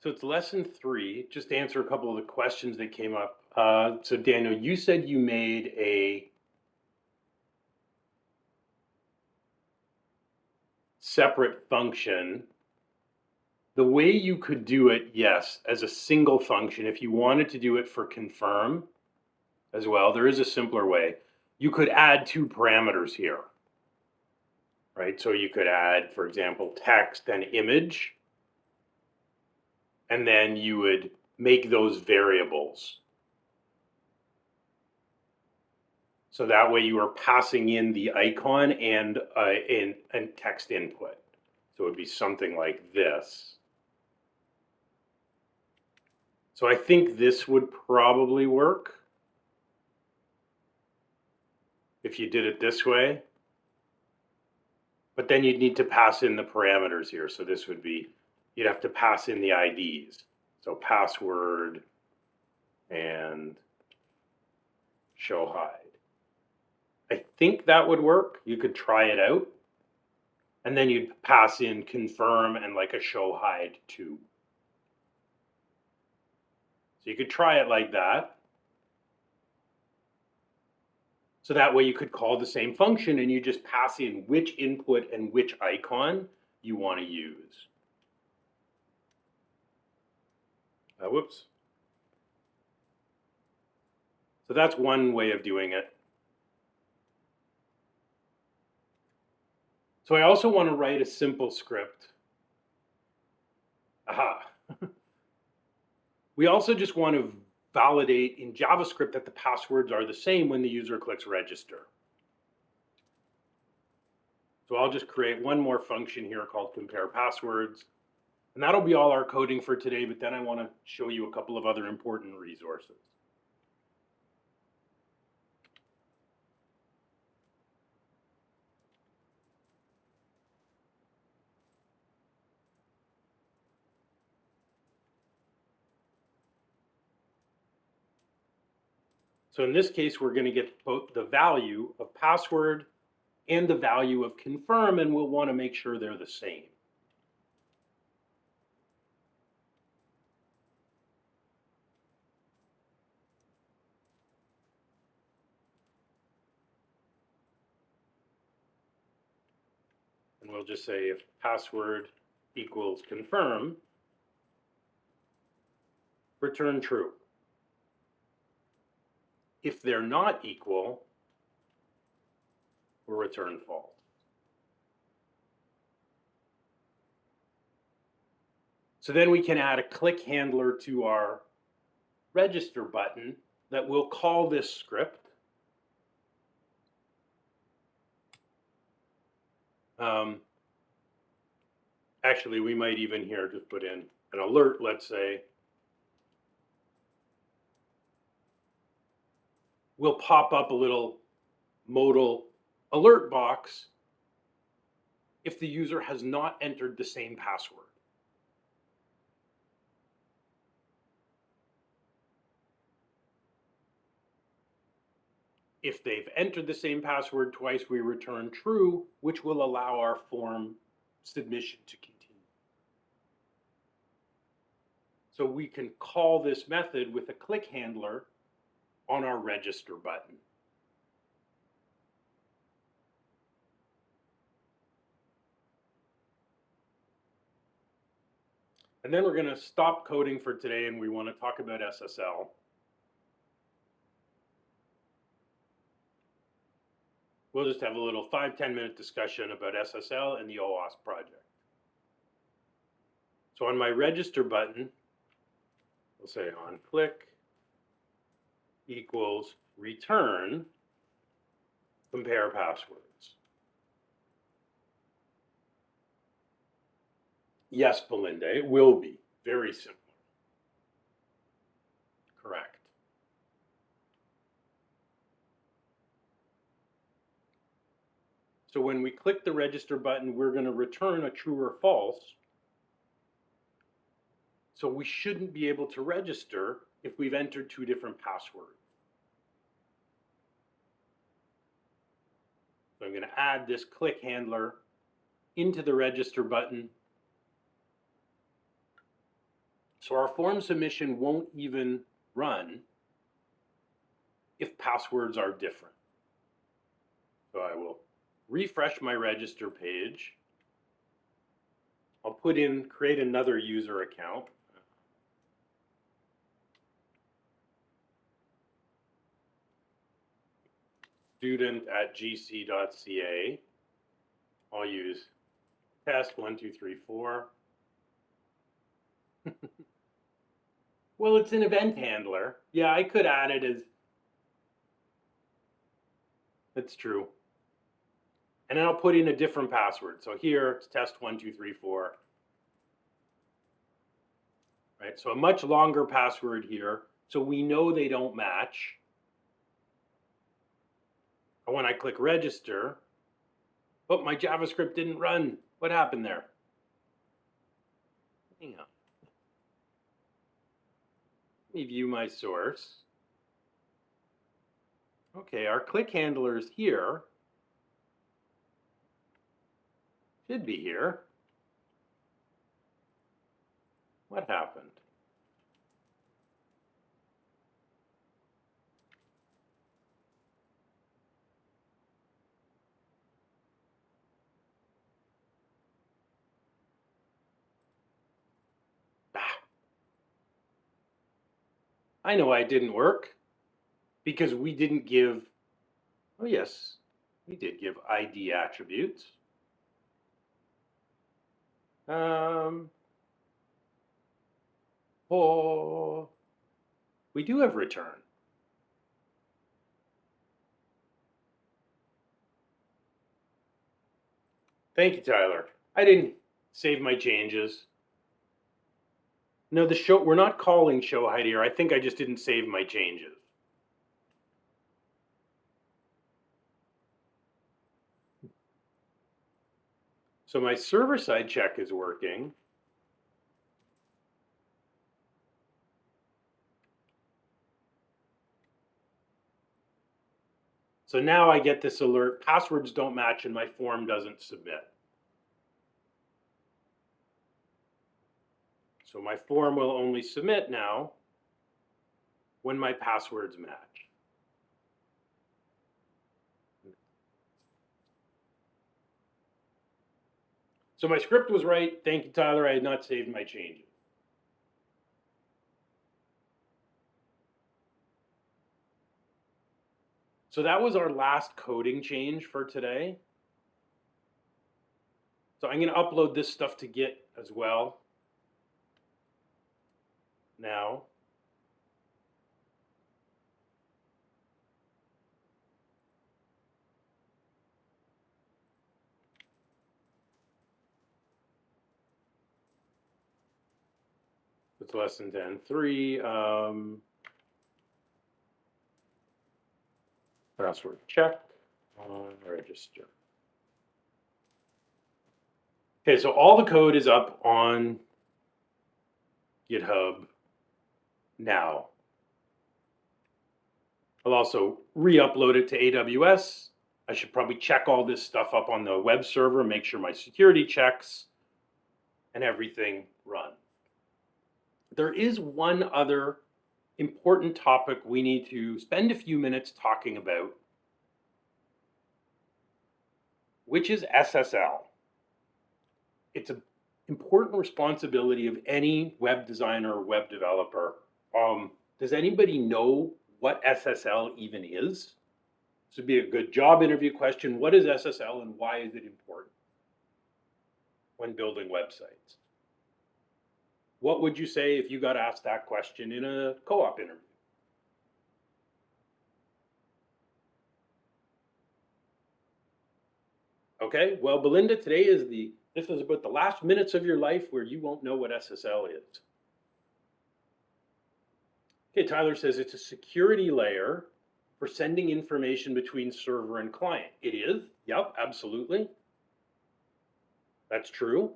So it's lesson 3. Just to answer a couple of the questions that came up. So Daniel, you said you made a separate function. The way you could do it, yes, as a single function, if you wanted to do it for confirm as well, there is a simpler way. You could add 2 parameters here, right? So you could add, for example, text and image, and then you would make those variables. So that way you are passing in the icon and text input. So it would be something like this. So I think this would probably work if you did it this way. But then you'd need to pass in the parameters here. So this would be, you'd have to pass in the IDs. So password and show hide. I think that would work. You could try it out. And then you'd pass in confirm and like a show hide too. So you could try it like that. So that way you could call the same function and you just pass in which input and which icon you want to use. Whoops. So that's one way of doing it. So I also want to write a simple script. Aha. We also just want to validate in JavaScript that the passwords are the same when the user clicks register. So I'll just create one more function here called compare passwords. And that'll be all our coding for today, but then I want to show you a couple of other important resources. So in this case, we're going to get both the value of password and the value of confirm, and we'll want to make sure they're the same. And we'll just say if password equals confirm, return true. If they're not equal, we'll return false. So then we can add a click handler to our register button that will call this script. Actually, we might even here just put in an alert, let's say. We'll pop up a little modal alert box if the user has not entered the same password. If they've entered the same password twice, we return true, which will allow our form submission to continue. So we can call this method with a click handler on our register button. And then we're going to stop coding for today and we want to talk about SSL. We'll just have a little 5-10 minute discussion about SSL and the Owasp project. So on my register button, we'll say on click equals return compare passwords. Yes, Belinda, it will be very simple. Correct. So when we click the register button, we're going to return a true or false. So we shouldn't be able to register if we've entered 2 different passwords. So I'm going to add this click handler into the register button. So our form submission won't even run if passwords are different. So I will refresh my register page. I'll create another user account. student@gc.ca. I'll use test 1, 2, 3, 4. Well, it's an event handler. Yeah, I could add it as, that's true. And then I'll put in a different password. So here it's test 1, 2, 3, 4. Right, so a much longer password here. So we know they don't match. And when I click register, oh, my JavaScript didn't run. What happened there? Hang on. Let me view my source. Okay, our click handlers here should be here. What happened? I know why it didn't work. Because we didn't give, oh yes, we did give ID attributes. Oh, we do have return. Thank you, Tyler. I didn't save my changes. No, we're not calling show height here. I think I just didn't save my changes. So my server-side check is working. So now I get this alert, passwords don't match and my form doesn't submit. So my form will only submit now when my passwords match. So my script was right. Thank you, Tyler. I had not saved my changes. So that was our last coding change for today. So I'm going to upload this stuff to Git as well now. It's lesson 10.3. Password check on register. Okay, so all the code is up on GitHub now. I'll also re-upload it to AWS. I should probably check all this stuff up on the web server, make sure my security checks and everything run. There is one other important topic we need to spend a few minutes talking about, which is SSL. It's an important responsibility of any web designer or web developer. Does anybody know what SSL even is? This would be a good job interview question. What is SSL and why is it important when building websites? What would you say if you got asked that question in a co-op interview? Okay, well, Belinda, this is about the last minutes of your life where you won't know what SSL is. Okay, Tyler says it's a security layer for sending information between server and client. It is, yep, absolutely. That's true.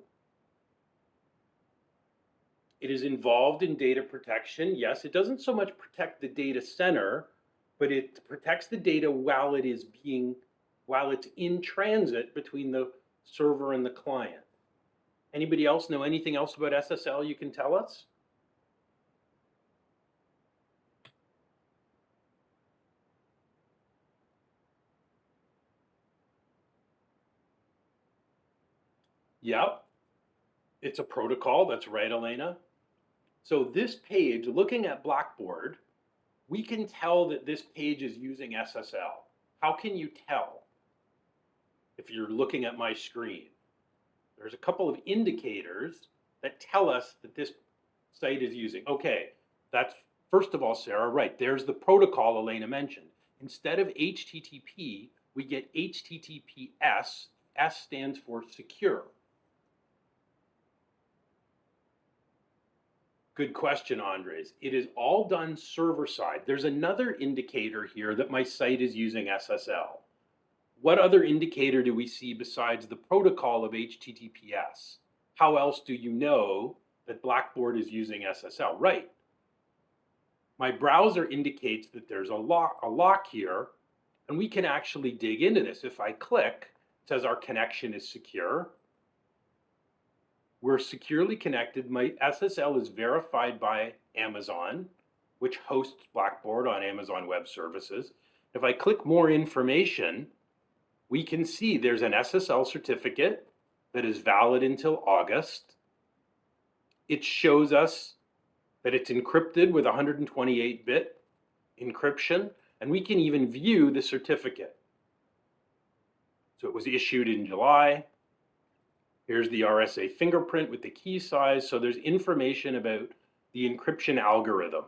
It is involved in data protection. Yes, it doesn't so much protect the data center, but it protects the data while it's in transit between the server and the client. Anybody else know anything else about SSL you can tell us? Yep, it's a protocol. That's right, Elena. So this page, looking at Blackboard, we can tell that this page is using SSL. How can you tell if you're looking at my screen? There's a couple of indicators that tell us that this site is using. Okay, that's first of all, Sarah, right. There's the protocol Elena mentioned. Instead of HTTP, we get HTTPS. S stands for secure. Good question, Andres. It is all done server side. There's another indicator here that my site is using SSL. What other indicator do we see besides the protocol of HTTPS? How else do you know that Blackboard is using SSL? Right. My browser indicates that there's a lock here, and we can actually dig into this. If I click, it says our connection is secure. We're securely connected. My SSL is verified by Amazon, which hosts Blackboard on Amazon Web Services. If I click more information, we can see there's an SSL certificate that is valid until August. It shows us that it's encrypted with 128-bit encryption, and we can even view the certificate. So it was issued in July. Here's the RSA fingerprint with the key size. So there's information about the encryption algorithm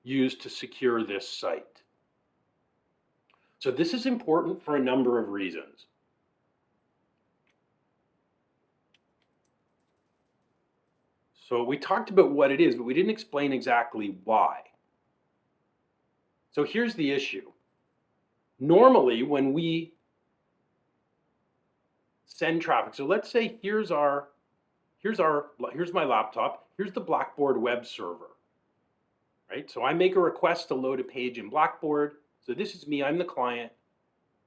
used to secure this site. So this is important for a number of reasons. So we talked about what it is, but we didn't explain exactly why. So here's the issue. Normally, when we send traffic, so let's say here's my laptop, here's the Blackboard web server, right? So I make a request to load a page in Blackboard. So this is me, I'm the client,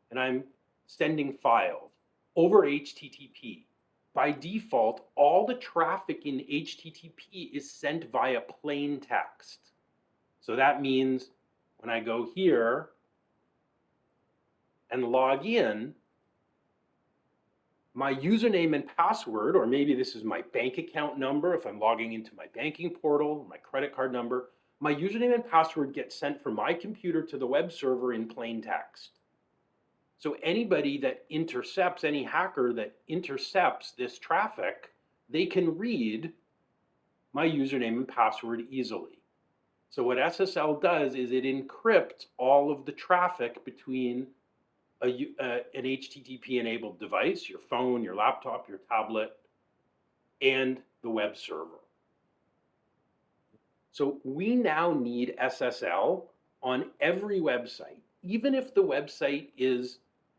and I'm sending files over HTTP. By default, all the traffic in HTTP is sent via plain text. So that means when I go here and log in, my username and password, or maybe this is my bank account number if I'm logging into my banking portal, my credit card number, my username and password get sent from my computer to the web server in plain text. So anybody that intercepts, any hacker that intercepts this traffic, they can read my username and password easily. So what SSL does is it encrypts all of the traffic between an HTTP-enabled device, your phone, your laptop, your tablet, and the web server. So we now need SSL on every website, even if the website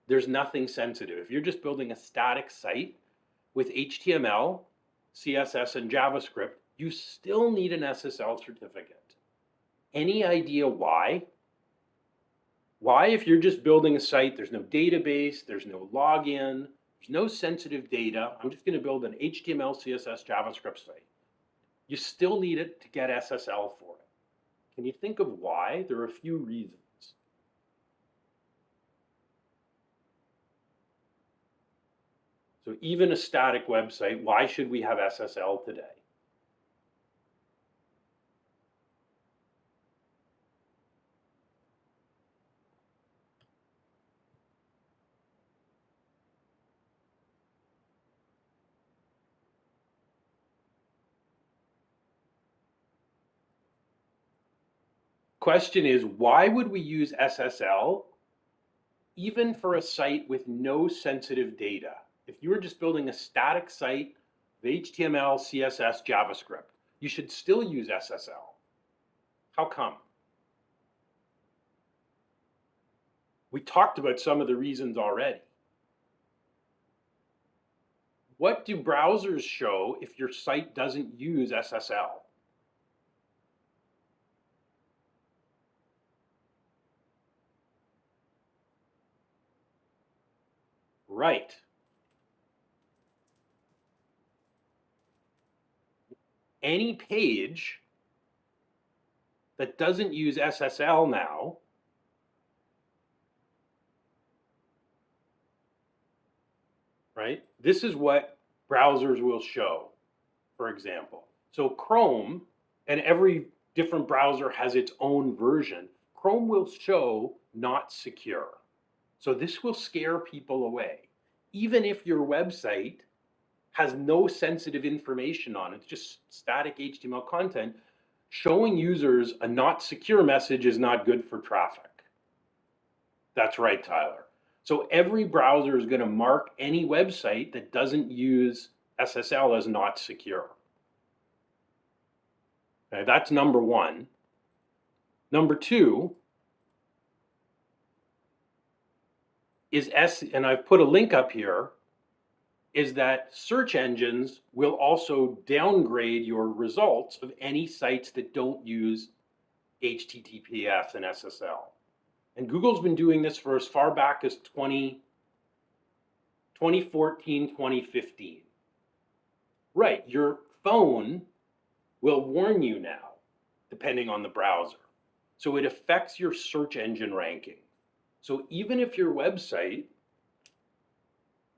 there's nothing sensitive. If you're just building a static site with HTML, CSS, and JavaScript, you still need an SSL certificate. Any idea why? Why, if you're just building a site, there's no database, there's no login, there's no sensitive data, I'm just going to build an HTML, CSS, JavaScript site. You still need it to get SSL for it. Can you think of why? There are a few reasons. So even a static website, why should we have SSL today? Question is, why would we use SSL even for a site with no sensitive data? If you were just building a static site with HTML, CSS, JavaScript, you should still use SSL. How come? We talked about some of the reasons already. What do browsers show if your site doesn't use SSL? Right. Any page that doesn't use SSL now right? This is what browsers will show, for example. So Chrome, and every different browser has its own version, Chrome will show not secure. So this will scare people away. Even if your website has no sensitive information on it, it's just static HTML content, showing users a not secure message is not good for traffic. That's right, Tyler. So every browser is going to mark any website that doesn't use SSL as not secure. Okay, that's number one. Number two is and I've put a link up here, is that search engines will also downgrade your results of any sites that don't use HTTPS and SSL. And Google's been doing this for as far back as 2014, 2015. Right, your phone will warn you now, depending on the browser. So it affects your search engine ranking. So even if your website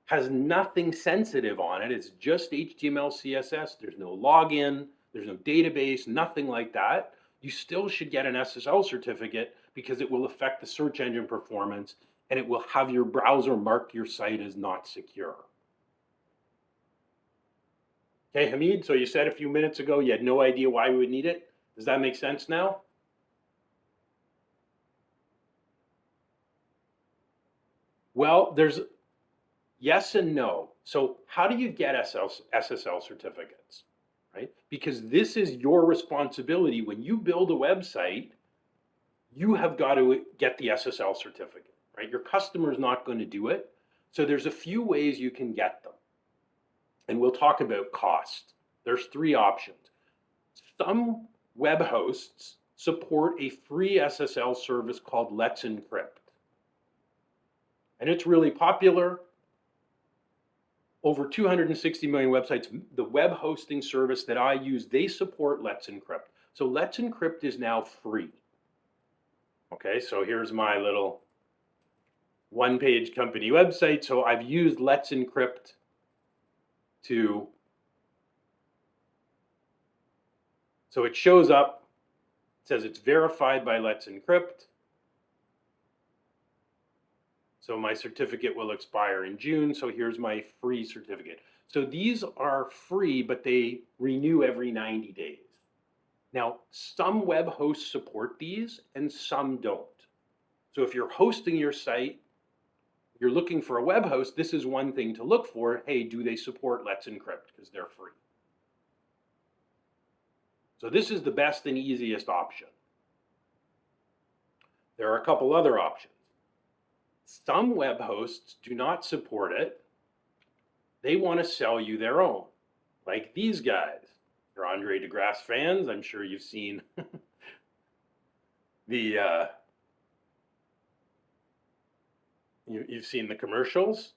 has nothing sensitive on it, it's just HTML, CSS, there's no login, there's no database, nothing like that, you still should get an SSL certificate because it will affect the search engine performance and it will have your browser mark your site as not secure. Okay, Hamid, so you said a few minutes ago you had no idea why we would need it. Does that make sense now? Well, there's yes and no. So how do you get SSL certificates, right? Because this is your responsibility. When you build a website, you have got to get the SSL certificate, right? Your customer is not going to do it. So there's a few ways you can get them. And we'll talk about cost. There's three options. Some web hosts support a free SSL service called Let's Encrypt. And it's really popular. Over 260 million websites. The web hosting service that I use, they support Let's Encrypt. So Let's Encrypt is now free. Okay, so here's my little one-page company website. So I've used Let's Encrypt so it shows up, it says it's verified by Let's Encrypt. So my certificate will expire in June. So here's my free certificate. So these are free, but they renew every 90 days. Now, some web hosts support these and some don't. So if you're hosting your site, you're looking for a web host, this is one thing to look for. Hey, do they support Let's Encrypt? Because they're free. So this is the best and easiest option. There are a couple other options. Some web hosts do not support it. They want to sell you their own, like these guys. You're Andre DeGrasse fans. I'm sure you've seen you've seen the commercials.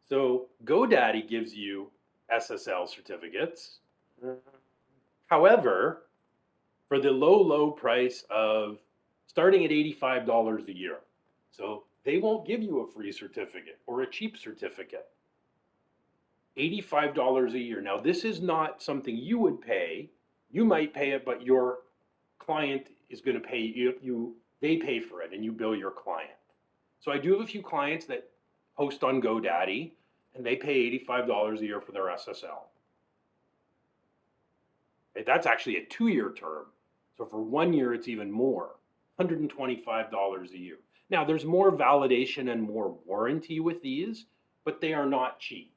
So GoDaddy gives you SSL certificates. However, for the low price of starting at $85 a year. So they won't give you a free certificate or a cheap certificate. $85 a year. Now, this is not something you would pay. You might pay it, but your client is going to pay you. They pay for it, and you bill your client. So I do have a few clients that host on GoDaddy, and they pay $85 a year for their SSL. Okay, that's actually a 2-year term. So for 1 year, it's even more, $125 a year. Now, there's more validation and more warranty with these, but they are not cheap.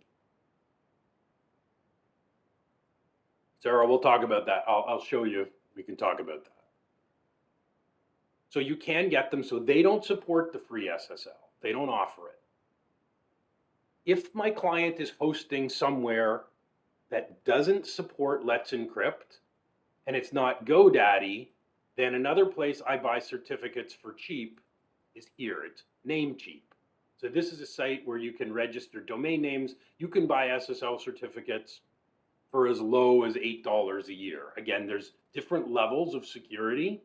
Sarah, we'll talk about that. I'll show you. We can talk about that. So you can get them. So they don't support the free SSL. They don't offer it. If my client is hosting somewhere that doesn't support Let's Encrypt, and it's not GoDaddy, then another place I buy certificates for cheap is here. It's Namecheap. So this is a site where you can register domain names. You can buy SSL certificates for as low as $8 a year. Again, there's different levels of security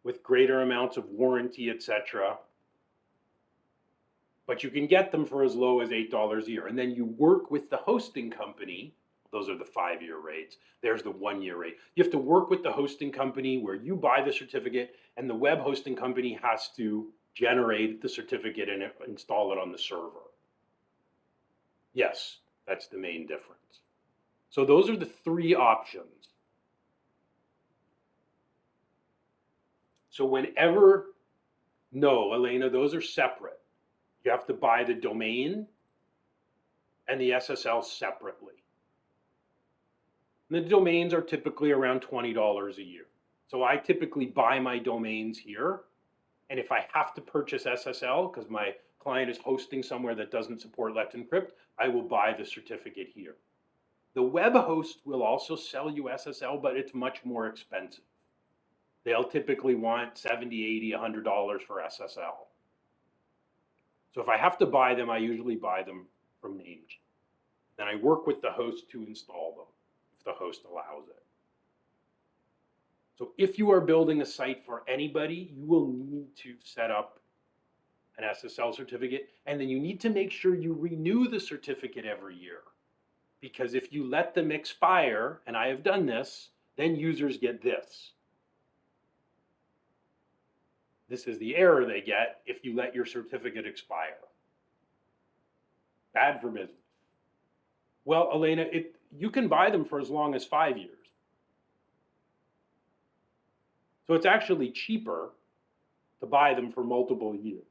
with greater amounts of warranty, etc. but you can get them for as low as $8 a year. And then you work with the hosting company. Those are the 5-year rates. There's the 1-year rate. You have to work with the hosting company where you buy the certificate, and the web hosting company has to generate the certificate and install it on the server. Yes, that's the main difference. So those are the 3 options. So whenever, no, Elena, those are separate. You have to buy the domain and the SSL separately. And the domains are typically around $20 a year. So I typically buy my domains here. And if I have to purchase SSL because my client is hosting somewhere that doesn't support Let's Encrypt, I will buy the certificate here. The web host will also sell you SSL, but it's much more expensive. They'll typically want $70, $80, $100 for SSL. So if I have to buy them, I usually buy them from Namecheap. Then I work with the host to install them, if the host allows it. So if you are building a site for anybody, you will need to set up an SSL certificate, and then you need to make sure you renew the certificate every year. Because if you let them expire, and I have done this, then users get this. This is the error they get if you let your certificate expire. Bad for business. Well, Elena, you can buy them for as long as 5 years. So it's actually cheaper to buy them for multiple years.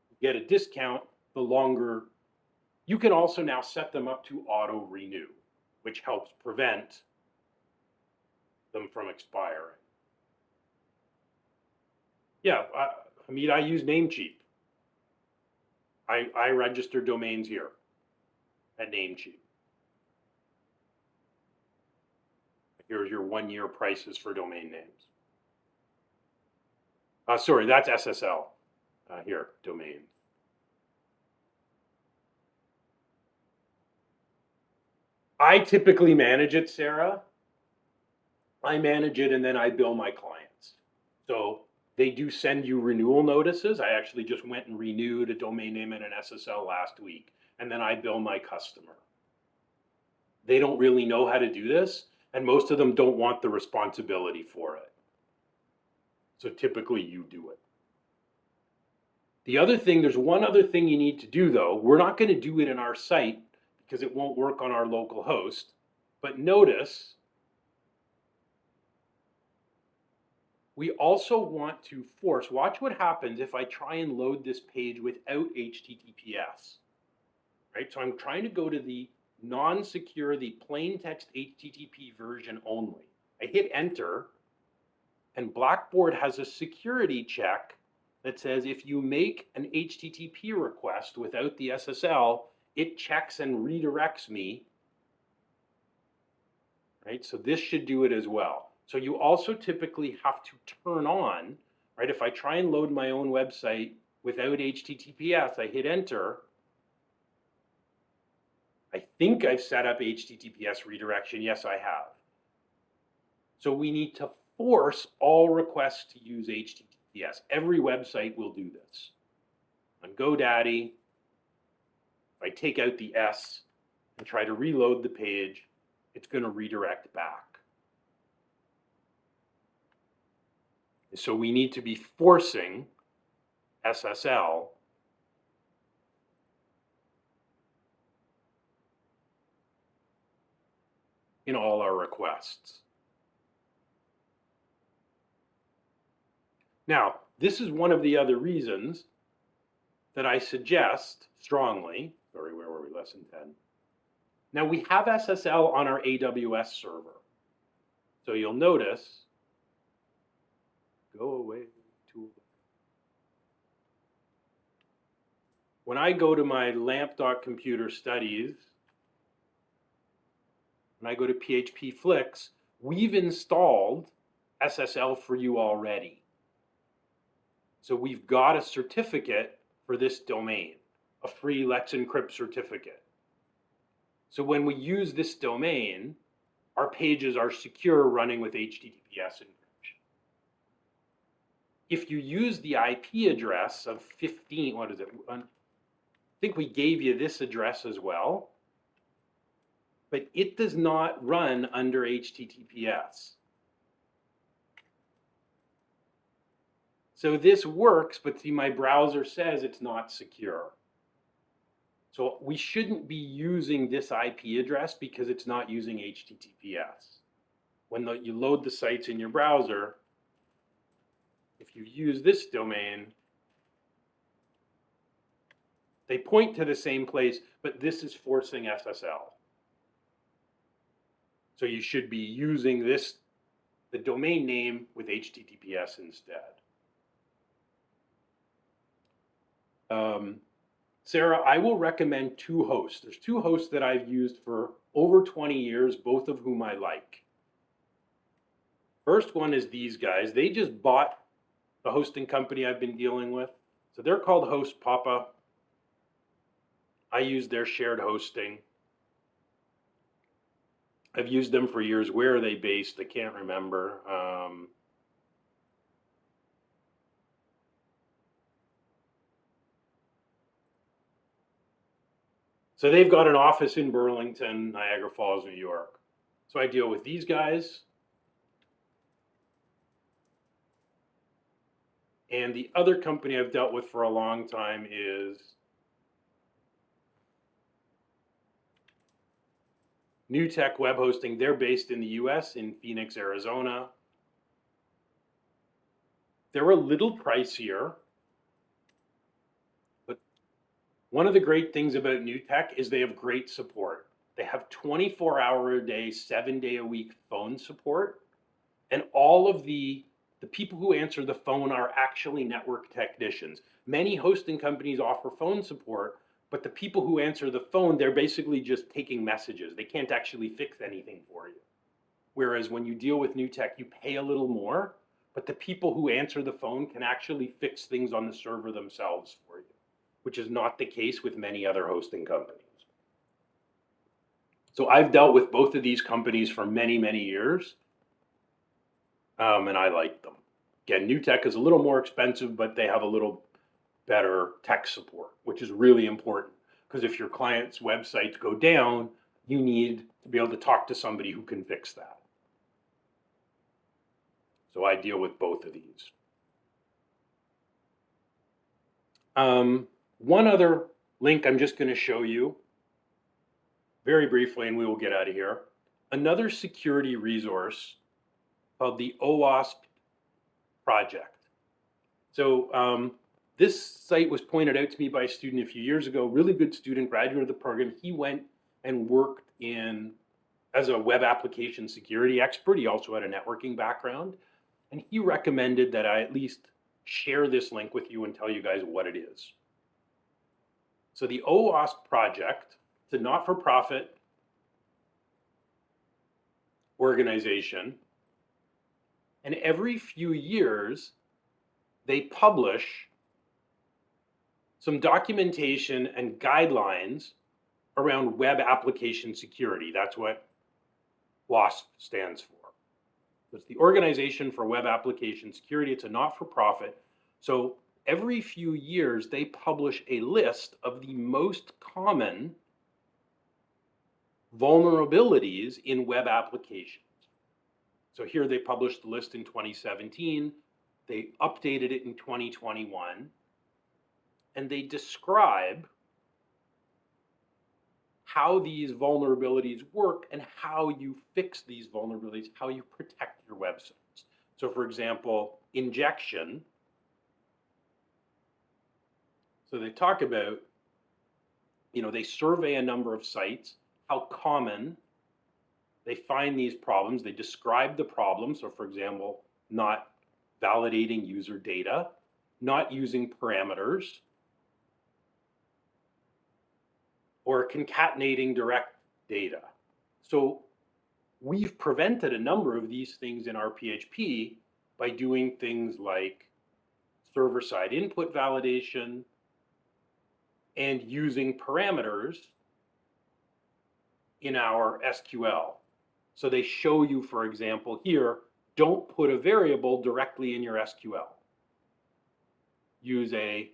You get a discount the longer. You can also now set them up to auto renew, which helps prevent them from expiring. Yeah, Hamid, I use Namecheap. I register domains here at Namecheap. Here's your 1-year prices for domain names. Sorry, that's SSL. Here, domain. I typically manage it, Sarah. I manage it and then I bill my clients. So they do send you renewal notices. I actually just went and renewed a domain name and an SSL last week, and then I bill my customer. They don't really know how to do this, and most of them don't want the responsibility for it. So typically you do it. The other thing, there's one other thing you need to do though. We're not going to do it in our site because it won't work on our local host. But notice, we also want to force, watch what happens if I try and load this page without HTTPS, right? So I'm trying to go to the non-secure, the plain text HTTP version only. I hit enter, and Blackboard has a security check that says if you make an HTTP request without the SSL, it checks and redirects me, right? So this should do it as well. So you also typically have to turn on, right? If I try and load my own website without HTTPS, I hit enter. I think I've set up HTTPS redirection. Yes, I have. So we need to force all requests to use HTTPS. Every website will do this. On GoDaddy, if I take out the S and try to reload the page, it's going to redirect back. So we need to be forcing SSL in all our requests. Now, this is one of the other reasons that I suggest strongly, sorry, where were we, lesson 10? Now we have SSL on our AWS server. So you'll notice, go away, tool. When I go to my lamp.computer studies, when I go to PHP Flicks, we've installed SSL for you already. So we've got a certificate for this domain, a free Let's Encrypt certificate. So when we use this domain, our pages are secure running with HTTPS encryption. If you use the IP address of 15, what is it? think we gave you this address as well, but it does not run under HTTPS. So this works, but see, my browser says it's not secure. So we shouldn't be using this IP address because it's not using HTTPS. When you load the sites in your browser, if you use this domain, they point to the same place, but this is forcing SSL. So you should be using the domain name with HTTPS instead. Sarah, I will recommend 2 hosts. There's 2 hosts that I've used for over 20 years, both of whom I like. First one is these guys. They just bought the hosting company I've been dealing with. So they're called Host Papa. I use their shared hosting. I've used them for years. Where are they based? I can't remember. So they've got an office in Burlington, Niagara Falls, New York. So I deal with these guys. And the other company I've dealt with for a long time is New Tech Web Hosting. They're based in the US, in Phoenix, Arizona. They're a little pricier, but one of the great things about New Tech is they have great support. They have 24-hour-a-day, 7-day-a-week phone support, and all of the people who answer the phone are actually network technicians. Many hosting companies offer phone support, but the people who answer the phone, they're basically just taking messages. They can't actually fix anything for you. Whereas when you deal with New Tech, you pay a little more, but the people who answer the phone can actually fix things on the server themselves for you, which is not the case with many other hosting companies. So I've dealt with both of these companies for many, many years, and I like them. Again, New Tech is a little more expensive, but they have a little better tech support, which is really important. Because if your client's websites go down, you need to be able to talk to somebody who can fix that. So I deal with both of these. One other link I'm just going to show you very briefly, and we will get out of here. Another security resource called the Owasp Project. So this site was pointed out to me by a student a few years ago, really good student, graduate of the program. He went and worked as a web application security expert. He also had a networking background. And he recommended that I at least share this link with you and tell you guys what it is. So the Owasp Project, it's a not-for-profit organization. And every few years, they publish some documentation and guidelines around web application security. That's what WASP stands for. It's the Organization for Web Application Security. It's a not-for-profit. So every few years, they publish a list of the most common vulnerabilities in web applications. So here they published the list in 2017. They updated it in 2021. And they describe how these vulnerabilities work and how you fix these vulnerabilities, how you protect your websites. So for example, injection. So they talk about, they survey a number of sites, how common they find these problems. They describe the problem. So for example, not validating user data, not using parameters, or concatenating direct data. So we've prevented a number of these things in our PHP by doing things like server-side input validation and using parameters in our SQL. So they show you, for example, here, don't put a variable directly in your SQL. Use a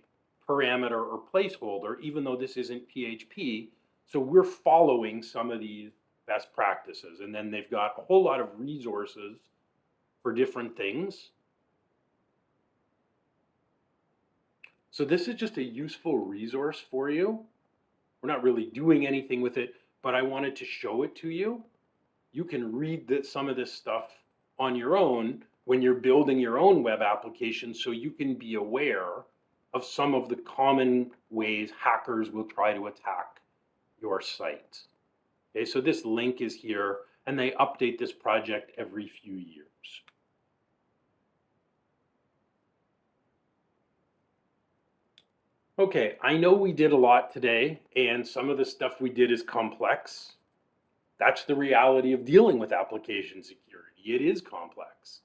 parameter or placeholder, even though this isn't PHP. So we're following some of these best practices. And then they've got a whole lot of resources for different things. So this is just a useful resource for you. We're not really doing anything with it, but I wanted to show it to you. You can read some of this stuff on your own when you're building your own web application, so you can be aware of some of the common ways hackers will try to attack your site. Okay, so this link is here, and they update this project every few years. Okay, I know we did a lot today, and some of the stuff we did is complex. That's the reality of dealing with application security. It is complex,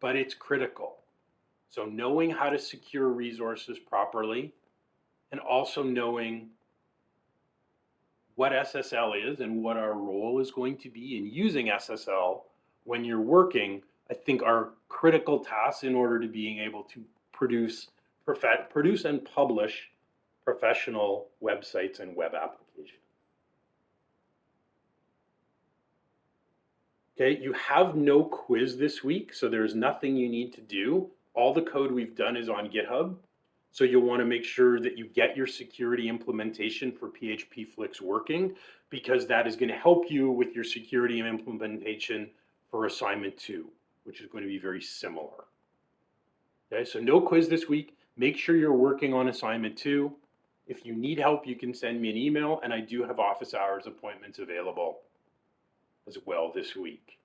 but it's critical. So knowing how to secure resources properly, and also knowing what SSL is and what our role is going to be in using SSL when you're working, I think are critical tasks in order to being able to produce and publish professional websites and web applications. Okay, you have no quiz this week, so there's nothing you need to do. All the code we've done is on GitHub. So you'll want to make sure that you get your security implementation for PHP Flix working, because that is going to help you with your security implementation for assignment 2, which is going to be very similar. Okay, so no quiz this week. Make sure you're working on assignment 2. If you need help, you can send me an email, and I do have office hours appointments available as well this week.